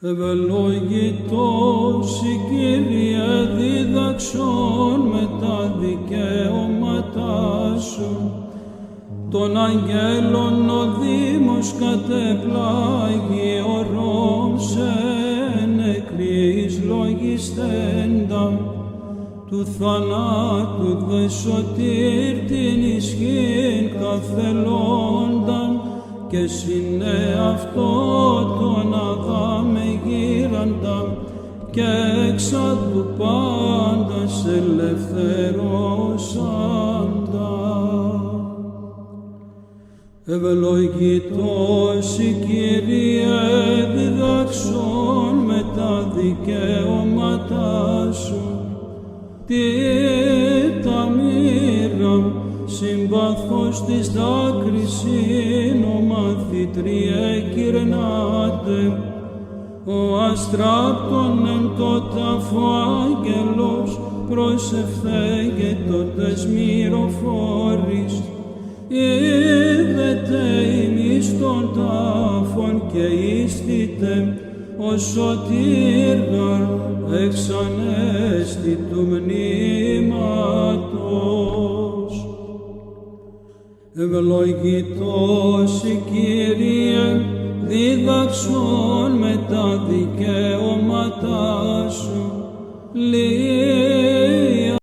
Ευλογητός η Κύριε δίδαξον με τα δικαιώματά σου. Των αγγέλων ο Δήμος κατεπλάγει ορών σε νεκρής λογιστέντα. Του θανάτου δε σωτήρ την ισχύν καθελώνταν και συνέ αυτό τον αγάμε γύραντα και έξα του πάντας ελευθερώσαντα. Ευλογητός η Κύριε διδάξον με τα δικαιώματά σου. Τι τα μοίρα συμπαθώς της δάκρυσιν ο μαθητριέ κυρνάτε. Ο αστράπτων εν το τάφο άγγελος προσευθέγε τότες μυροφόρης. Είδετε ημείς των τάφων και ίστητε ο σωτήρ εξανέστη του μνήματος. Ευλογητός η Κύριε δίδαξον με τα δικαιώματά σου.